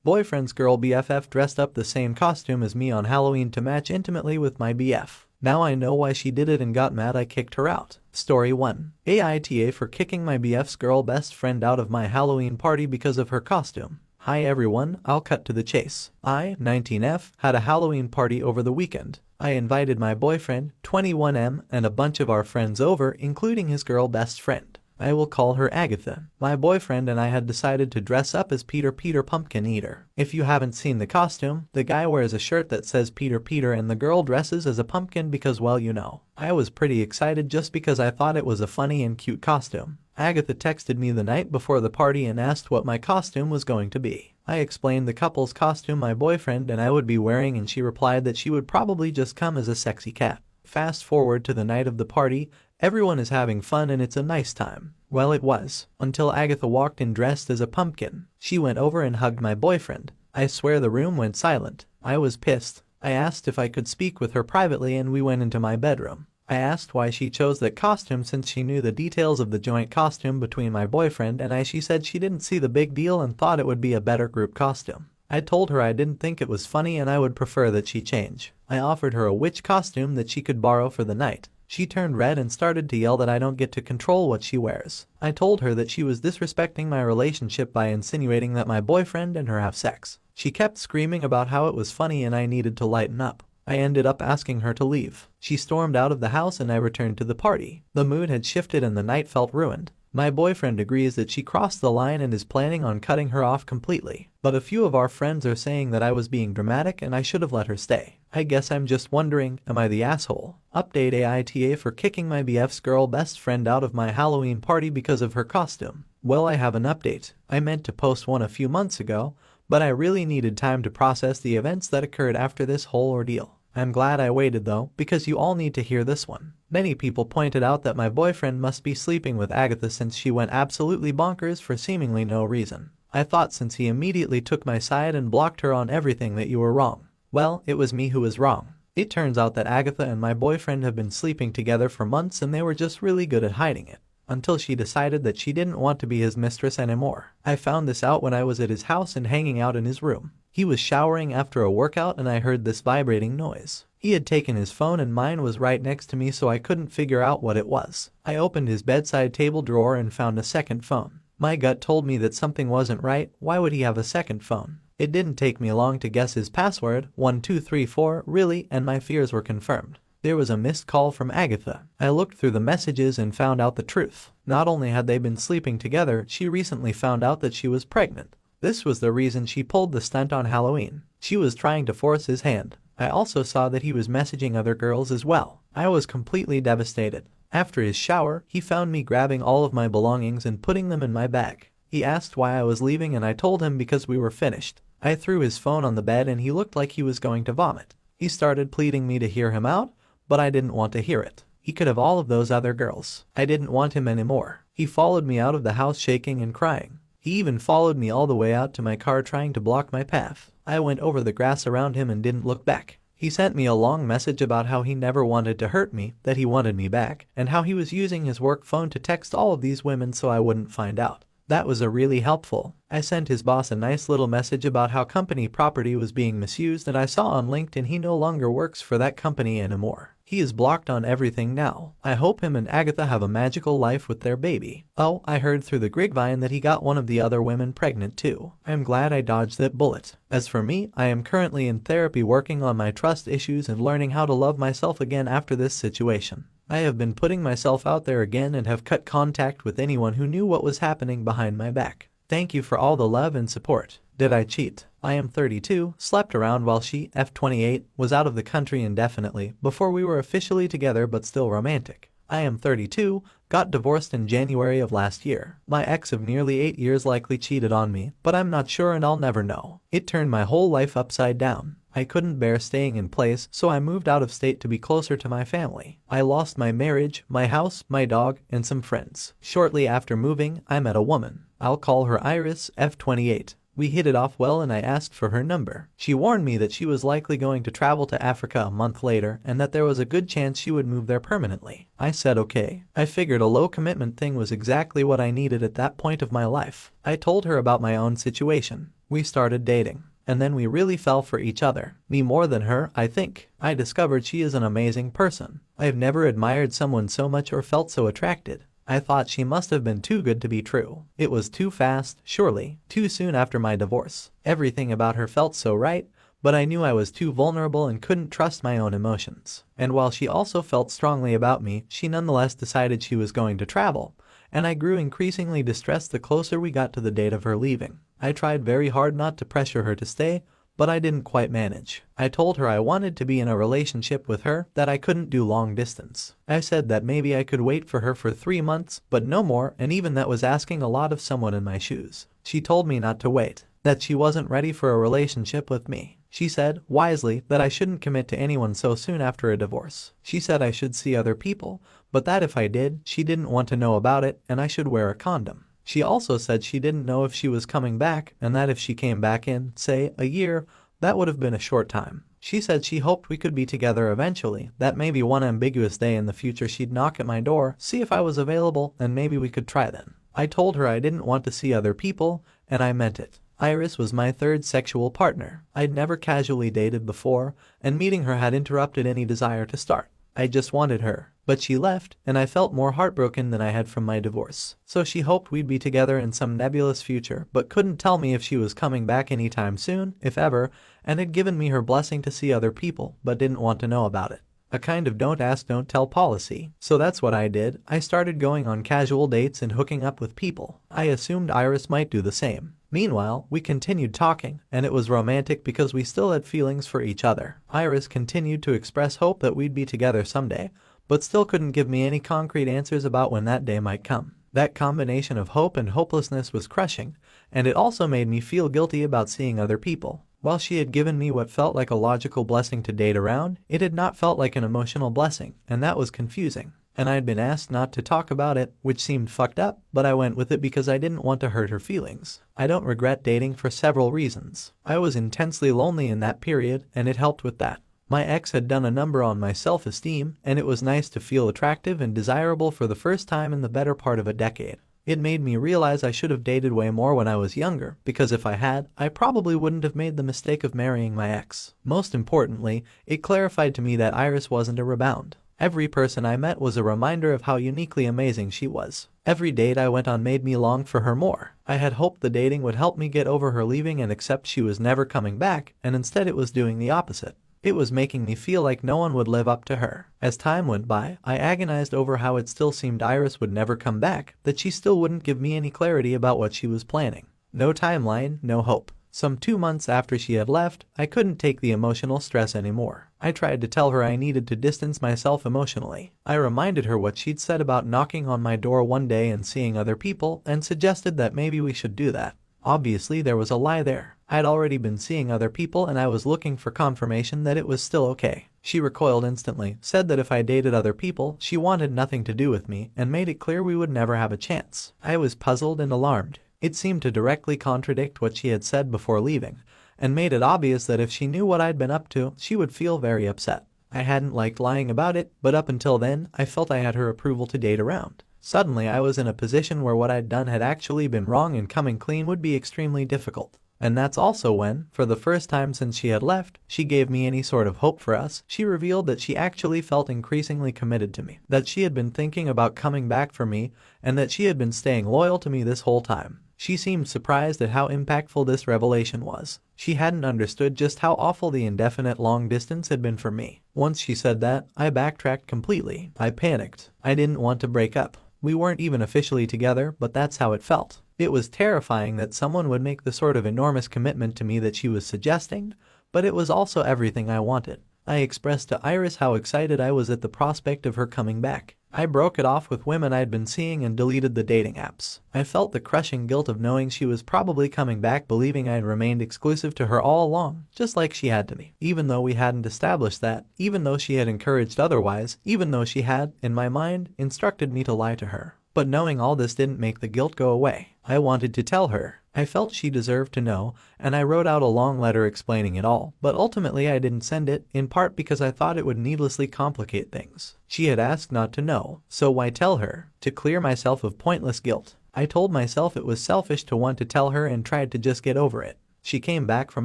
Boyfriend's girl BFF dressed up the same costume as me on Halloween to match intimately with my BF. Now I know why she did it and got mad I kicked her out. Story 1. Aita for kicking my BF's girl best friend out of my Halloween party because of her costume. Hi everyone, I'll cut to the chase. I, 19F, had a Halloween party over the weekend. I invited my boyfriend, 21M, and a bunch of our friends over, including his girl best friend. I will call her Agatha. My boyfriend and I had decided to dress up as Peter Pumpkin Eater. If you haven't seen the costume, the guy wears a shirt that says Peter and the girl dresses as a pumpkin because, well, you know. I was pretty excited just because I thought it was a funny and cute costume. Agatha texted me the night before the party and asked what my costume was going to be. I explained the couple's costume my boyfriend and I would be wearing and she replied that she would probably just come as a sexy cat. Fast forward to the night of the party, everyone is having fun and it's a nice time. Well, it was, until Agatha walked in dressed as a pumpkin. She went over and hugged my boyfriend. I swear the room went silent. I was pissed. I asked if I could speak with her privately and we went into my bedroom. I asked why she chose that costume since she knew the details of the joint costume between my boyfriend and she said she didn't see the big deal and thought it would be a better group costume. I told her I didn't think it was funny and I would prefer that she change. I offered her a witch costume that she could borrow for the night. She turned red and started to yell that I don't get to control what she wears. I told her that she was disrespecting my relationship by insinuating that my boyfriend and her have sex. She kept screaming about how it was funny and I needed to lighten up. I ended up asking her to leave. She stormed out of the house and I returned to the party. The mood had shifted and the night felt ruined. My boyfriend agrees that she crossed the line and is planning on cutting her off completely. But a few of our friends are saying that I was being dramatic and I should have let her stay. I guess I'm just wondering, am I the asshole? Update AITA for kicking my BF's girl best friend out of my Halloween party because of her costume. Well, I have an update. I meant to post one a few months ago, but I really needed time to process the events that occurred after this whole ordeal. I'm glad I waited though, because you all need to hear this one. Many people pointed out that my boyfriend must be sleeping with Agatha since she went absolutely bonkers for seemingly no reason. I thought since he immediately took my side and blocked her on everything that you were wrong. Well, it was me who was wrong. It turns out that Agatha and my boyfriend have been sleeping together for months and they were just really good at hiding it. Until she decided that she didn't want to be his mistress anymore. I found this out when I was at his house and hanging out in his room. He was showering after a workout and I heard this vibrating noise. He had taken his phone and mine was right next to me so I couldn't figure out what it was. I opened his bedside table drawer and found a second phone. My gut told me that something wasn't right. Why would he have a second phone? It didn't take me long to guess his password, 1234, really, and my fears were confirmed. There was a missed call from Agatha. I looked through the messages and found out the truth. Not only had they been sleeping together, she recently found out that she was pregnant. This was the reason she pulled the stunt on Halloween. She was trying to force his hand. I also saw that he was messaging other girls as well. I was completely devastated. After his shower, he found me grabbing all of my belongings and putting them in my bag. He asked why I was leaving and I told him because we were finished. I threw his phone on the bed and he looked like he was going to vomit. He started pleading me to hear him out, but I didn't want to hear it. He could have all of those other girls. I didn't want him anymore. He followed me out of the house shaking and crying. He even followed me all the way out to my car trying to block my path. I went over the grass around him and didn't look back. He sent me a long message about how he never wanted to hurt me, that he wanted me back, and how he was using his work phone to text all of these women so I wouldn't find out. That was really helpful. I sent his boss a nice little message about how company property was being misused and I saw on LinkedIn he no longer works for that company anymore. He is blocked on everything now. I hope him and Agatha have a magical life with their baby. Oh, I heard through the grapevine that he got one of the other women pregnant too. I am glad I dodged that bullet. As for me, I am currently in therapy working on my trust issues and learning how to love myself again after this situation. I have been putting myself out there again and have cut contact with anyone who knew what was happening behind my back. Thank you for all the love and support. Did I cheat? I am 32, slept around while she, F28, was out of the country indefinitely before we were officially together but still romantic. I am 32, got divorced in January of last year. My ex of nearly 8 years likely cheated on me, but I'm not sure and I'll never know. It turned my whole life upside down. I couldn't bear staying in place, so I moved out of state to be closer to my family. I lost my marriage, my house, my dog, and some friends. Shortly after moving, I met a woman. I'll call her Iris, F28. We hit it off well and I asked for her number. She warned me that she was likely going to travel to Africa a month later and that there was a good chance she would move there permanently. I said okay. I figured a low commitment thing was exactly what I needed at that point of my life. I told her about my own situation. We started dating. And then we really fell for each other. Me more than her, I think. I discovered she is an amazing person. I have never admired someone so much or felt so attracted. I thought she must have been too good to be true. It was too fast, surely, too soon after my divorce. Everything about her felt so right, but I knew I was too vulnerable and couldn't trust my own emotions. And while she also felt strongly about me, she nonetheless decided she was going to travel. And I grew increasingly distressed the closer we got to the date of her leaving. I tried very hard not to pressure her to stay, but I didn't quite manage. I told her I wanted to be in a relationship with her, that I couldn't do long distance. I said that maybe I could wait for her for 3 months, but no more, and even that was asking a lot of someone in my shoes. She told me not to wait, that she wasn't ready for a relationship with me. She said, wisely, that I shouldn't commit to anyone so soon after a divorce. She said I should see other people, but that if I did, she didn't want to know about it and I should wear a condom. She also said she didn't know if she was coming back and that if she came back in, say, a year, that would have been a short time. She said she hoped we could be together eventually, that maybe one ambiguous day in the future she'd knock at my door, see if I was available, and maybe we could try then. I told her I didn't want to see other people, and I meant it. Iris was my third sexual partner. I'd never casually dated before, and meeting her had interrupted any desire to start. I just wanted her. But she left, and I felt more heartbroken than I had from my divorce. So she hoped we'd be together in some nebulous future, but couldn't tell me if she was coming back anytime soon, if ever, and had given me her blessing to see other people, but didn't want to know about it. A kind of don't ask, don't tell policy. So that's what I did. I started going on casual dates and hooking up with people. I assumed Iris might do the same. Meanwhile, we continued talking, and it was romantic because we still had feelings for each other. Iris continued to express hope that we'd be together someday, but still couldn't give me any concrete answers about when that day might come. That combination of hope and hopelessness was crushing, and it also made me feel guilty about seeing other people. While she had given me what felt like a logical blessing to date around, it had not felt like an emotional blessing, and that was confusing. And I had been asked not to talk about it, which seemed fucked up, but I went with it because I didn't want to hurt her feelings. I don't regret dating for several reasons. I was intensely lonely in that period, and it helped with that. My ex had done a number on my self-esteem, and it was nice to feel attractive and desirable for the first time in the better part of a decade. It made me realize I should have dated way more when I was younger, because if I had, I probably wouldn't have made the mistake of marrying my ex. Most importantly, it clarified to me that Iris wasn't a rebound. Every person I met was a reminder of how uniquely amazing she was. Every date I went on made me long for her more. I had hoped the dating would help me get over her leaving and accept she was never coming back, and instead it was doing the opposite. It was making me feel like no one would live up to her. As time went by, I agonized over how it still seemed Iris would never come back, that she still wouldn't give me any clarity about what she was planning. No timeline, no hope. Some 2 months after she had left, I couldn't take the emotional stress anymore. I tried to tell her I needed to distance myself emotionally. I reminded her what she'd said about knocking on my door one day and seeing other people, and suggested that maybe we should do that. Obviously, there was a lie there. I'd already been seeing other people and I was looking for confirmation that it was still okay. She recoiled instantly, said that if I dated other people, she wanted nothing to do with me, and made it clear we would never have a chance. I was puzzled and alarmed. It seemed to directly contradict what she had said before leaving, and made it obvious that if she knew what I'd been up to, she would feel very upset. I hadn't liked lying about it, but up until then, I felt I had her approval to date around. Suddenly, I was in a position where what I'd done had actually been wrong and coming clean would be extremely difficult. And that's also when, for the first time since she had left, she gave me any sort of hope for us. She revealed that she actually felt increasingly committed to me, that she had been thinking about coming back for me, and that she had been staying loyal to me this whole time. She seemed surprised at how impactful this revelation was. She hadn't understood just how awful the indefinite long distance had been for me. Once she said that, I backtracked completely. I panicked. I didn't want to break up. We weren't even officially together, but that's how it felt. It was terrifying that someone would make the sort of enormous commitment to me that she was suggesting, but it was also everything I wanted. I expressed to Iris how excited I was at the prospect of her coming back. I broke it off with women I'd been seeing and deleted the dating apps. I felt the crushing guilt of knowing she was probably coming back, believing I'd remained exclusive to her all along, just like she had to me. Even though we hadn't established that, even though she had encouraged otherwise, even though she had, in my mind, instructed me to lie to her. But knowing all this didn't make the guilt go away. I wanted to tell her. I felt she deserved to know, and I wrote out a long letter explaining it all, but ultimately I didn't send it, in part because I thought it would needlessly complicate things. She had asked not to know, so why tell her? To clear myself of pointless guilt. I told myself it was selfish to want to tell her and tried to just get over it. She came back from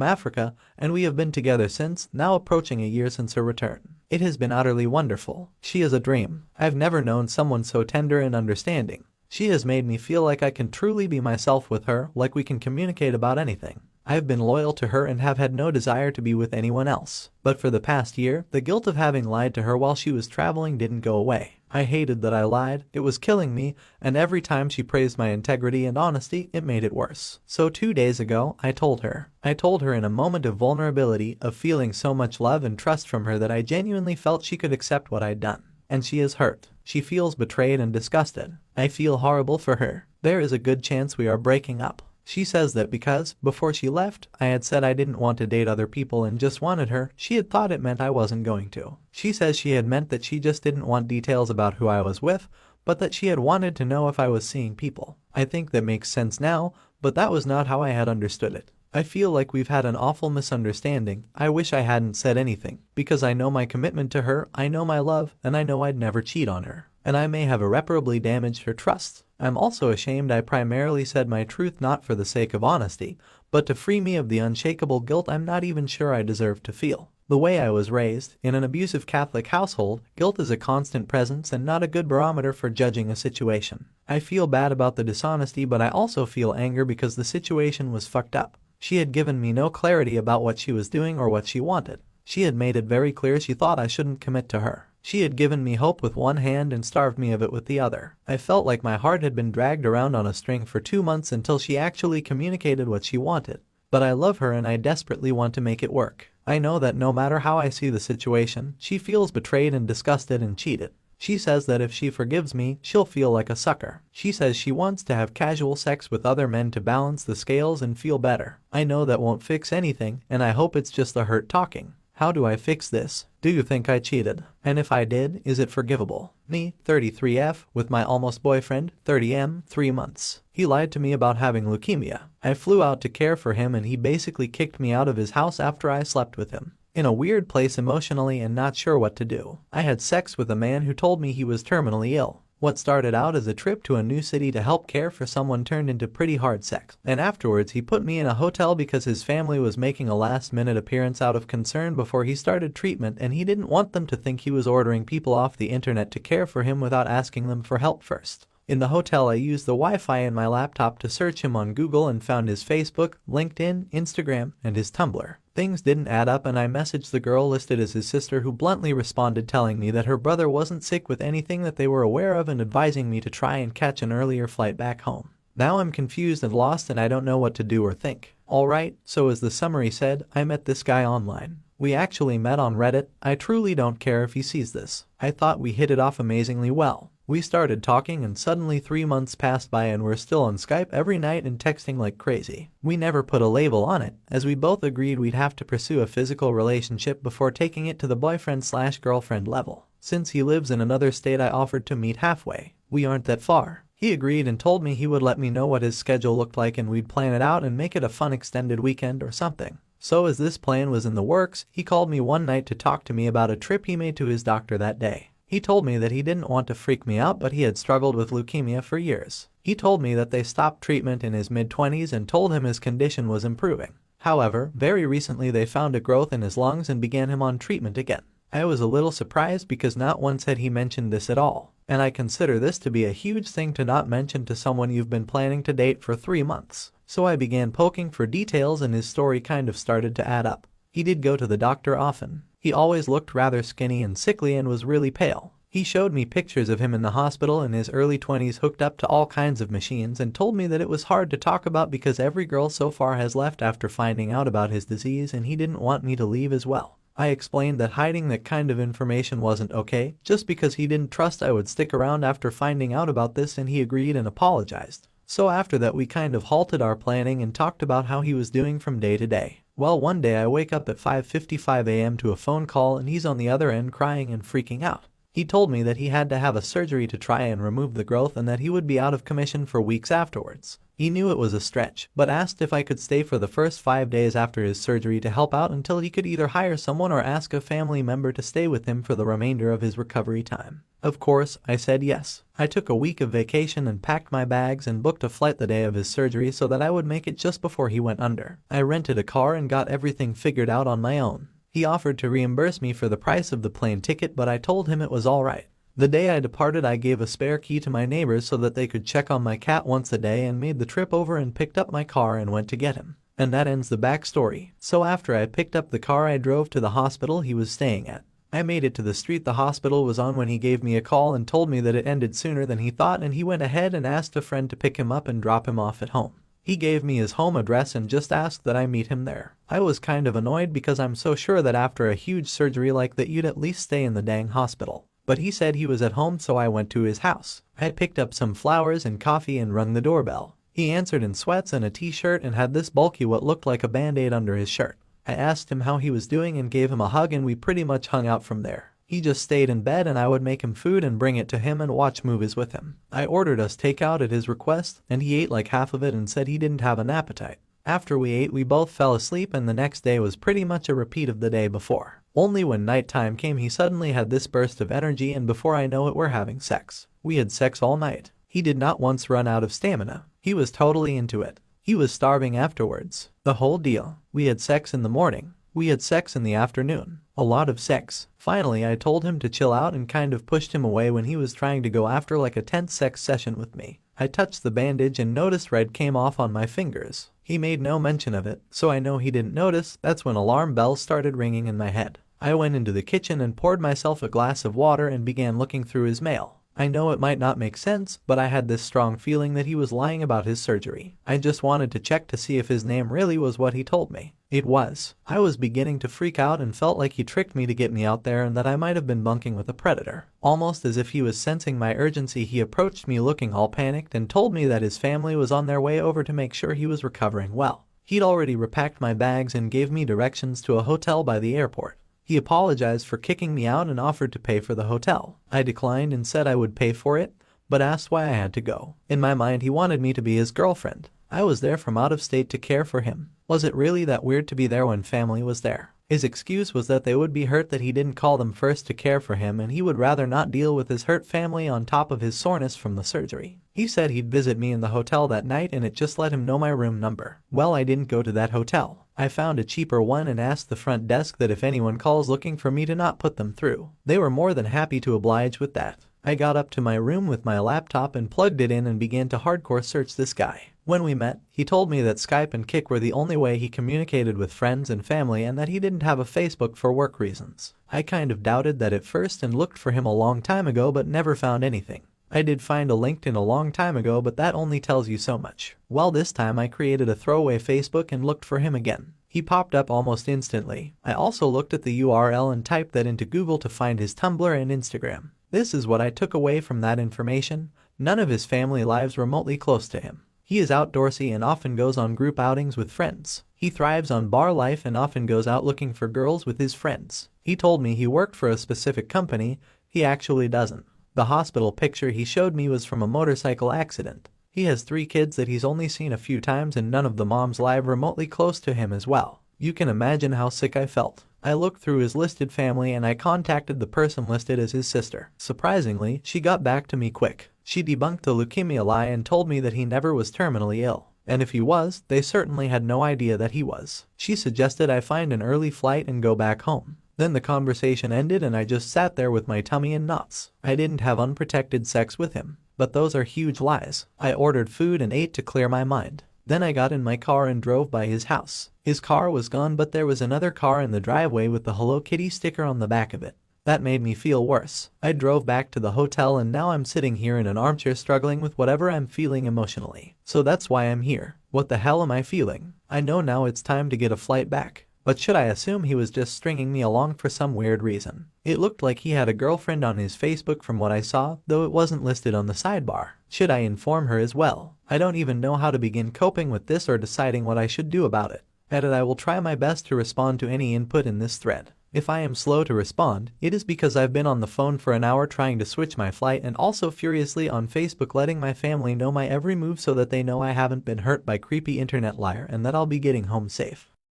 Africa, and we have been together since, now approaching a year since her return. It has been utterly wonderful. She is a dream. I've never known someone so tender and understanding. She has made me feel like I can truly be myself with her, like we can communicate about anything. I have been loyal to her and have had no desire to be with anyone else. But for the past year, the guilt of having lied to her while she was traveling didn't go away. I hated that I lied, it was killing me, and every time she praised my integrity and honesty, it made it worse. So 2 days ago, I told her in a moment of vulnerability, of feeling so much love and trust from her that I genuinely felt she could accept what I'd done. And she is hurt. She feels betrayed and disgusted. I feel horrible for her. There is a good chance we are breaking up. She says that because, before she left, I had said I didn't want to date other people and just wanted her, she had thought it meant I wasn't going to. She says she had meant that she just didn't want details about who I was with, but that she had wanted to know if I was seeing people. I think that makes sense now, but that was not how I had understood it. I feel like we've had an awful misunderstanding. I wish I hadn't said anything, because I know my commitment to her, I know my love, and I know I'd never cheat on her. And I may have irreparably damaged her trust. I'm also ashamed I primarily said my truth not for the sake of honesty, but to free me of the unshakable guilt I'm not even sure I deserve to feel. The way I was raised, in an abusive Catholic household, guilt is a constant presence and not a good barometer for judging a situation. I feel bad about the dishonesty, but I also feel anger because the situation was fucked up. She had given me no clarity about what she was doing or what she wanted. She had made it very clear she thought I shouldn't commit to her. She had given me hope with one hand and starved me of it with the other. I felt like my heart had been dragged around on a string for 2 months until she actually communicated what she wanted. But I love her and I desperately want to make it work. I know that no matter how I see the situation, she feels betrayed and disgusted and cheated. She says that if she forgives me, she'll feel like a sucker. She says she wants to have casual sex with other men to balance the scales and feel better. I know that won't fix anything, and I hope it's just the hurt talking. How do I fix this? Do you think I cheated? And if I did, is it forgivable? Me, 33F, with my almost boyfriend, 30M, 3 months. He lied to me about having leukemia. I flew out to care for him and he basically kicked me out of his house after I slept with him. In a weird place emotionally and not sure what to do. I had sex with a man who told me he was terminally ill. What started out as a trip to a new city to help care for someone turned into pretty hard sex. And afterwards he put me in a hotel because his family was making a last-minute appearance out of concern before he started treatment, and he didn't want them to think he was ordering people off the internet to care for him without asking them for help first. In the hotel I used the Wi-Fi in my laptop to search him on Google and found his Facebook, LinkedIn, Instagram, and his Tumblr. Things didn't add up and I messaged the girl listed as his sister, who bluntly responded telling me that her brother wasn't sick with anything that they were aware of and advising me to try and catch an earlier flight back home. Now I'm confused and lost and I don't know what to do or think. Alright, so as the summary said, I met this guy online. We actually met on Reddit. I truly don't care if he sees this. I thought we hit it off amazingly well. We started talking and suddenly 3 months passed by and we're still on Skype every night and texting like crazy. We never put a label on it, as we both agreed we'd have to pursue a physical relationship before taking it to the boyfriend/girlfriend level. Since he lives in another state, I offered to meet halfway. We aren't that far. He agreed and told me he would let me know what his schedule looked like and we'd plan it out and make it a fun extended weekend or something. So as this plan was in the works, he called me one night to talk to me about a trip he made to his doctor that day. He told me that he didn't want to freak me out, but he had struggled with leukemia for years. He told me that they stopped treatment in his mid-20s and told him his condition was improving. However, very recently they found a growth in his lungs and began him on treatment again. I was a little surprised because not once had he mentioned this at all, and I consider this to be a huge thing to not mention to someone you've been planning to date for 3 months. So I began poking for details and his story kind of started to add up. He did go to the doctor often. He always looked rather skinny and sickly and was really pale. He showed me pictures of him in the hospital in his early 20s, hooked up to all kinds of machines, and told me that it was hard to talk about because every girl so far has left after finding out about his disease, and he didn't want me to leave as well. I explained that hiding that kind of information wasn't okay, just because he didn't trust I would stick around after finding out about this, and he agreed and apologized. So after that we kind of halted our planning and talked about how he was doing from day to day. Well, one day I wake up at 5:55 a.m. to a phone call and he's on the other end crying and freaking out. He told me that he had to have a surgery to try and remove the growth and that he would be out of commission for weeks afterwards. He knew it was a stretch, but asked if I could stay for the first 5 days after his surgery to help out until he could either hire someone or ask a family member to stay with him for the remainder of his recovery time. Of course, I said yes. I took a week of vacation and packed my bags and booked a flight the day of his surgery so that I would make it just before he went under. I rented a car and got everything figured out on my own. He offered to reimburse me for the price of the plane ticket, but I told him it was alright. The day I departed, I gave a spare key to my neighbors so that they could check on my cat once a day, and made the trip over and picked up my car and went to get him. And that ends the backstory. So after I picked up the car, I drove to the hospital he was staying at. I made it to the street the hospital was on when he gave me a call and told me that it ended sooner than he thought, and he went ahead and asked a friend to pick him up and drop him off at home. He gave me his home address and just asked that I meet him there. I was kind of annoyed because I'm so sure that after a huge surgery like that you'd at least stay in the dang hospital. But he said he was at home, so I went to his house. I picked up some flowers and coffee and rung the doorbell. He answered in sweats and a t-shirt and had this bulky what looked like a band-aid under his shirt. I asked him how he was doing and gave him a hug, and we pretty much hung out from there. He just stayed in bed and I would make him food and bring it to him and watch movies with him. I ordered us takeout at his request and he ate like half of it and said he didn't have an appetite. After we ate, we both fell asleep, and the next day was pretty much a repeat of the day before. Only when nighttime came he suddenly had this burst of energy, and before I know it we're having sex. We had sex all night. He did not once run out of stamina. He was totally into it. He was starving afterwards. The whole deal. We had sex in the morning. We had sex in the afternoon. A lot of sex. Finally, I told him to chill out and kind of pushed him away when he was trying to go after like a tense sex session with me. I touched the bandage and noticed red came off on my fingers. He made no mention of it, so I know he didn't notice. That's when alarm bells started ringing in my head. I went into the kitchen and poured myself a glass of water and began looking through his mail. I know it might not make sense, but I had this strong feeling that he was lying about his surgery. I just wanted to check to see if his name really was what he told me. It was. I was beginning to freak out and felt like he tricked me to get me out there and that I might have been bunking with a predator. Almost as if he was sensing my urgency, he approached me looking all panicked and told me that his family was on their way over to make sure he was recovering well. He'd already repacked my bags and gave me directions to a hotel by the airport. He apologized for kicking me out and offered to pay for the hotel. I declined and said I would pay for it, but asked why I had to go. In my mind, he wanted me to be his girlfriend. I was there from out of state to care for him. Was it really that weird to be there when family was there? His excuse was that they would be hurt that he didn't call them first to care for him, and he would rather not deal with his hurt family on top of his soreness from the surgery. He said he'd visit me in the hotel that night and it just let him know my room number. Well, I didn't go to that hotel. I found a cheaper one and asked the front desk that if anyone calls looking for me to not put them through. They were more than happy to oblige with that. I got up to my room with my laptop and plugged it in and began to hardcore search this guy. When we met, he told me that Skype and Kik were the only way he communicated with friends and family and that he didn't have a Facebook for work reasons. I kind of doubted that at first and looked for him a long time ago but never found anything. I did find a LinkedIn a long time ago, but that only tells you so much. Well, this time I created a throwaway Facebook and looked for him again. He popped up almost instantly. I also looked at the URL and typed that into Google to find his Tumblr and Instagram. This is what I took away from that information. None of his family lives remotely close to him. He is outdoorsy and often goes on group outings with friends. He thrives on bar life and often goes out looking for girls with his friends. He told me he worked for a specific company. He actually doesn't. The hospital picture he showed me was from a motorcycle accident. He has 3 kids that he's only seen a few times, and none of the moms live remotely close to him as well. You can imagine how sick I felt. I looked through his listed family and I contacted the person listed as his sister. Surprisingly, she got back to me quick. She debunked the leukemia lie and told me that he never was terminally ill. And if he was, they certainly had no idea that he was. She suggested I find an early flight and go back home. Then the conversation ended and I just sat there with my tummy in knots. I didn't have unprotected sex with him. But those are huge lies. I ordered food and ate to clear my mind. Then I got in my car and drove by his house. His car was gone, but there was another car in the driveway with the Hello Kitty sticker on the back of it. That made me feel worse. I drove back to the hotel and now I'm sitting here in an armchair struggling with whatever I'm feeling emotionally. So that's why I'm here. What the hell am I feeling? I know now it's time to get a flight back. But should I assume he was just stringing me along for some weird reason? It looked like he had a girlfriend on his Facebook from what I saw, though it wasn't listed on the sidebar. Should I inform her as well? I don't even know how to begin coping with this or deciding what I should do about it. Edit: I will try my best to respond to any input in this thread. If I am slow to respond, it is because I've been on the phone for an hour trying to switch my flight and also furiously on Facebook letting my family know my every move so that they know I haven't been hurt by creepy internet liar and that I'll be getting home safe.